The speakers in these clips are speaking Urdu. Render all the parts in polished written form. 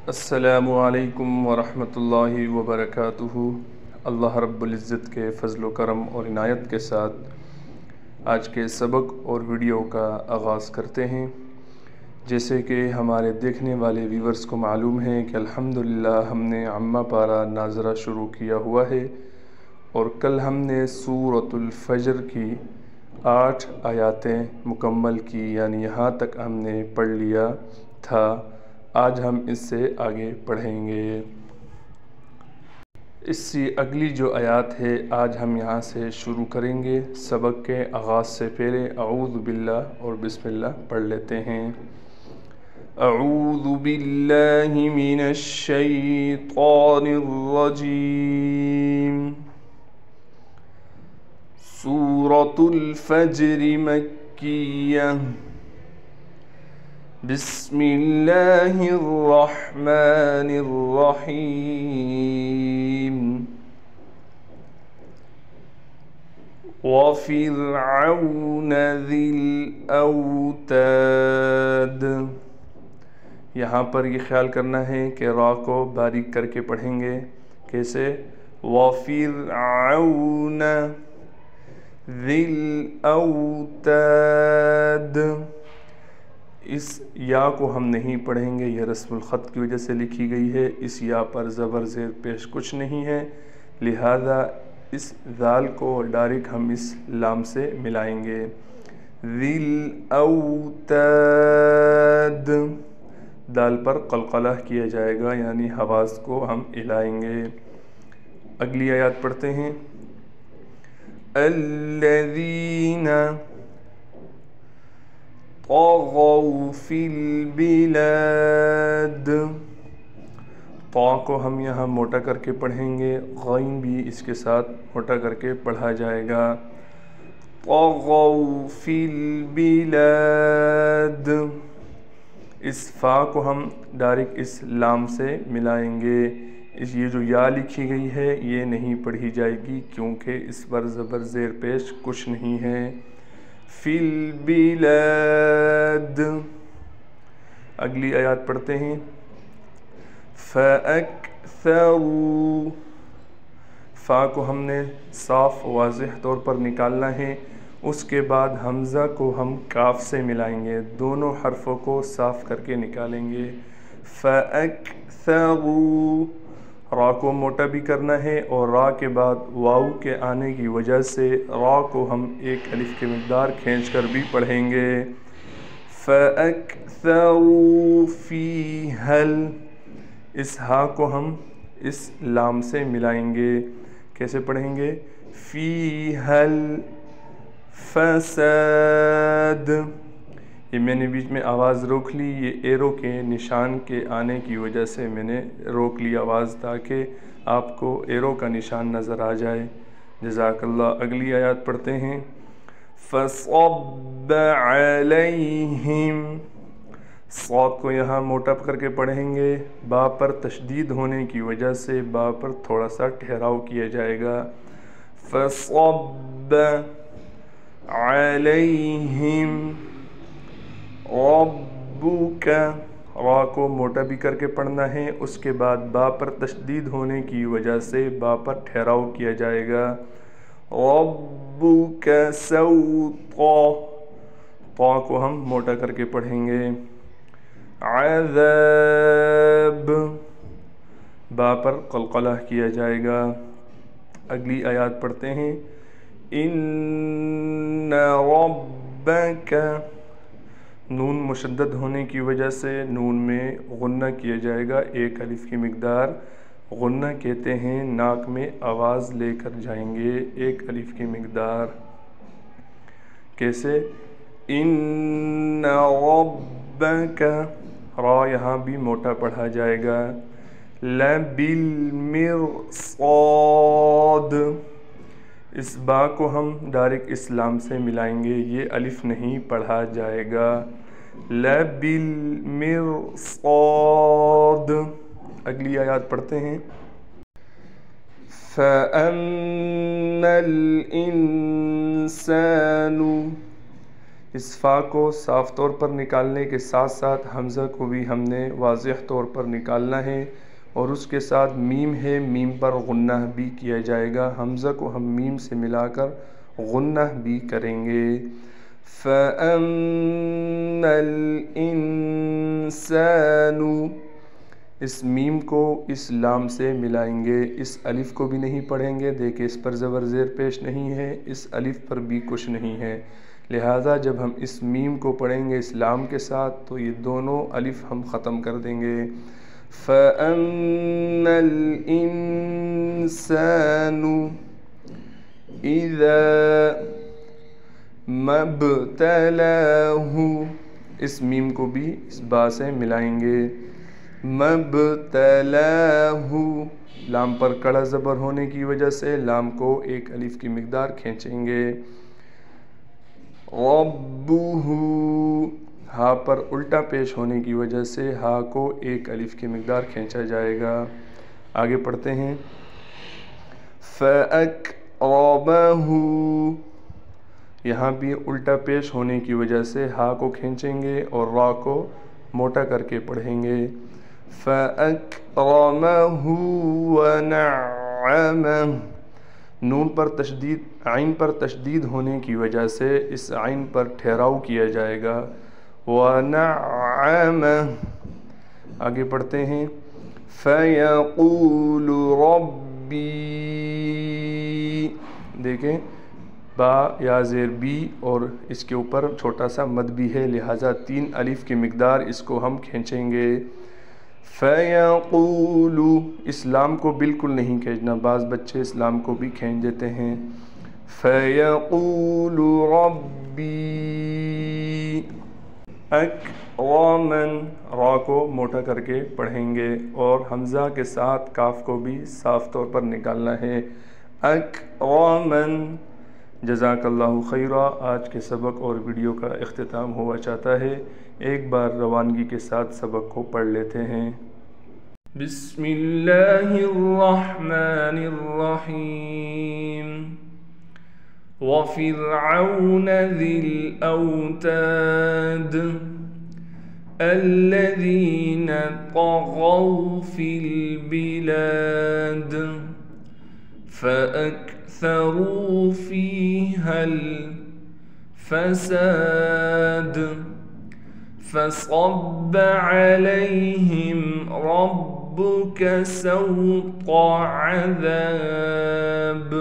السلام علیکم ورحمۃ اللہ وبرکاتہ۔ اللہ رب العزت کے فضل و کرم اور عنایت کے ساتھ آج کے سبق اور ویڈیو کا آغاز کرتے ہیں۔ جیسے کہ ہمارے دیکھنے والے ویورز کو معلوم ہے کہ الحمدللہ ہم نے عامہ پارہ ناظرہ شروع کیا ہوا ہے اور کل ہم نے سورۃ الفجر کی 8 آیاتیں مکمل کی، یعنی یہاں تک ہم نے پڑھ لیا تھا۔ آج ہم اس سے آگے پڑھیں گے۔ اس سے اگلی جو آیات ہے آج ہم یہاں سے شروع کریں گے۔ سبق کے آغاز سے پہلے اعوذ باللہ اور بسم اللہ پڑھ لیتے ہیں۔ اعوذ باللہ من الشیطان الرجیم۔ سورۃ الفجر مکیہ۔ بسم اللہ الرحمن الرحیم۔ وفرعون ذی الاوتاد۔ یہاں پر یہ خیال کرنا ہے کہ را کو باریک کر کے پڑھیں گے۔ کیسے؟ وفرعون ذی الاوتاد۔ اس یا کو ہم نہیں پڑھیں گے، یہ رسم الخط کی وجہ سے لکھی گئی ہے۔ اس یا پر زبر زیر پیش کچھ نہیں ہے، لہذا اس ذال کو ڈائریکٹ ہم اس لام سے ملائیں گے۔ ذی الاوتاد، دال پر قلقلہ کیا جائے گا، یعنی حواس کو ہم ہلائیں گے۔ اگلی آیات پڑھتے ہیں۔ الذین طغوا فی البلاد۔ طا کو ہم یہاں موٹا کر کے پڑھیں گے، غین بھی اس کے ساتھ موٹا کر کے پڑھا جائے گا۔ طغوا فی البلاد، اس فا کو ہم ڈائریکٹ اس لام سے ملائیں گے۔ یہ جو یا لکھی گئی ہے یہ نہیں پڑھی جائے گی کیونکہ اس پر زبر زیر پیش کچھ نہیں ہے۔ فی البلاد۔ اگلی آیات پڑھتے ہیں۔ فَأَكْثَرُوا، فا کو ہم نے صاف واضح طور پر نکالنا ہے، اس کے بعد حمزہ کو ہم کاف سے ملائیں گے، دونوں حرفوں کو صاف کر کے نکالیں گے۔ فَأَكْثَرُوا، را کو موٹا بھی کرنا ہے اور را کے بعد واو کے آنے کی وجہ سے را کو ہم ایک الف کی مقدار کھینچ کر بھی پڑھیں گے۔ فَأَكْثَرُوا فِيهَا، اس ہا کو ہم اس لام سے ملائیں گے۔ کیسے پڑھیں گے؟ فِيهَا الفساد۔ یہ میں نے بیچ میں آواز روک لی، یہ ایرو کے نشان کے آنے کی وجہ سے میں نے روک لی آواز تاکہ آپ کو ایرو کا نشان نظر آ جائے۔ جزاک اللہ۔ اگلی آیات پڑھتے ہیں۔ فَصَبَّ عَلَيْهِمْ، صاد کو یہاں موٹا کر کے پڑھیں گے، با پر تشدید ہونے کی وجہ سے با پر تھوڑا سا ٹھہراؤ کیا جائے گا۔ فَصَبَّ عَلَيْهِمْ رَبُّكَ، را کو موٹا بھی کر کے پڑھنا ہے، اس کے بعد با پر تشدید ہونے کی وجہ سے با پر ٹھہراؤ کیا جائے گا۔ رَبُّكَ سَوْطًا، طا کو ہم موٹا کر کے پڑھیں گے۔ عذاب، با پر قلقلہ کیا جائے گا۔ اگلی آیات پڑھتے ہیں۔ ان ربک، نون مشدد ہونے کی وجہ سے نون میں غنہ کیا جائے گا، ایک الف کی مقدار غنہ کہتے ہیں، ناک میں آواز لے کر جائیں گے ایک الف کی مقدار۔ کیسے؟ ان ربک، را یہاں بھی موٹا پڑھا جائے گا۔ لبالمرصاد، اس با کو ہم ڈائریکٹ اس لام سے ملائیں گے، یہ الف نہیں پڑھا جائے گا۔ لبالمرصاد۔ اگلی آیات پڑھتے ہیں۔ فَأَمَّا الْإِنسَانُ، اس فا کو صاف طور پر نکالنے کے ساتھ ساتھ حمزہ کو بھی ہم نے واضح طور پر نکالنا ہے، اور اس کے ساتھ میم ہے، میم پر غنہ بھی کیا جائے گا، حمزہ کو ہم میم سے ملا کر غنہ بھی کریں گے۔ فَأَمَّا الْإِنسَانُ، اس میم کو اس لام سے ملائیں گے، اس الف کو بھی نہیں پڑھیں گے، دیکھیں اس پر زبر زیر پیش نہیں ہے، اس الف پر بھی کچھ نہیں ہے، لہٰذا جب ہم اس میم کو پڑھیں گے اس لام کے ساتھ تو یہ دونوں الف ہم ختم کر دیں گے۔ فَأَمَّا الْإِنسَانُ إِذَا مَا ابْتَلَاهُ، اس میم کو بھی اس با سے ملائیں گے، مَبْتَلَاهُ، لام پر کڑا زبر ہونے کی وجہ سے لام کو ایک الف کی مقدار کھینچیں گے۔ رَبُّهُ، ہا پر الٹا پیش ہونے کی وجہ سے ہا کو ایک الف کی مقدار کھینچا جائے گا۔ آگے پڑھتے ہیں۔ فَأَكْرَمَهُ، یہاں بھی الٹا پیش ہونے کی وجہ سے ہا کو کھینچیں گے اور را کو موٹا کر کے پڑھیں گے۔ فَأَكْرَمَهُ وَنَعَّمَهُ، نون پر تشدید، عین پر تشدید ہونے کی وجہ سے اس عین پر ٹھہراؤ کیا جائے گا۔ وَنَعَّمَهُ، آگے پڑھتے ہیں۔ فَيَقُولُ رَبِّي، دیکھیں با یا زیر بی اور اس کے اوپر چھوٹا سا مد بھی ہے، لہٰذا 3 الف کی مقدار اس کو ہم کھینچیں گے۔ فَيَقُولُ، اسلام کو بالکل نہیں کھینچنا، بعض بچے اسلام کو بھی کھینچ دیتے ہیں۔ فَيَقُولُ رَبِّي أَكْرَمَنِ، را کو موٹا کر کے پڑھیں گے اور حمزہ کے ساتھ کاف کو بھی صاف طور پر نکالنا ہے۔ أَكْرَمَنِ۔ جزاک اللہ خیرہ۔ آج کے سبق اور ویڈیو کا اختتام ہوا چاہتا ہے، ایک بار روانگی کے ساتھ سبق کو پڑھ لیتے ہیں۔ بسم اللہ الرحمن الرحیم۔ وَفِرْعَوْنَ ذِي الْأَوْتَادِ الَّذِينَ طَغَوْا فِي الْبِلَادِ فَأَكْثَرُوا فِيهَا الْفَسَادَ فَصَبَّ عَلَيْهِمْ رَبُّكَ سَوْطَ عَذَابٍ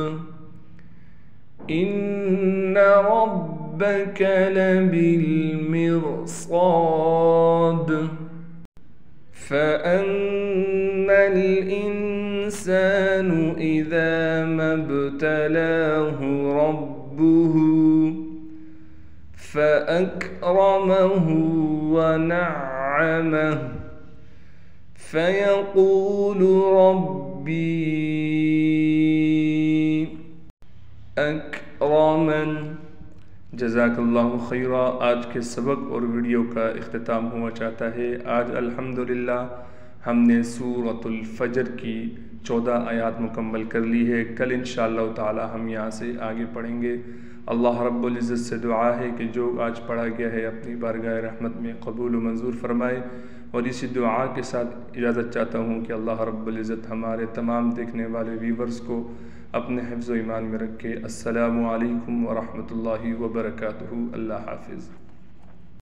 إِنَّ رَبَّكَ لَبِالْمِرْصَادِ فَأَمَّا الْإِنسَانُ إِذَا مَا ابْتَلَاهُ رَبُّهُ فَأَكْرَمَهُ وَنَعَّمَهُ فَيَقُولُ رَبِّي أَكْرَمَنِ۔ جزاک اللہ خیرہ۔ آج کے سبق اور ویڈیو کا اختتام ہوا چاہتا ہے۔ آج الحمدللہ ہم نے سورۃ الفجر کی 14 آیات مکمل کر لی ہے۔ کل انشاءاللہ تعالی ہم یہاں سے آگے پڑھیں گے۔ اللہ رب العزت سے دعا ہے کہ جو آج پڑھا گیا ہے اپنی بارگاہ رحمت میں قبول و منظور فرمائے، اور اسی دعا کے ساتھ اجازت چاہتا ہوں کہ اللہ رب العزت ہمارے تمام دیکھنے والے ویورز کو اپنے حفظ و ایمان میں رکھے۔ السلام علیکم ورحمۃ اللہ وبرکاتہ۔ اللہ حافظ۔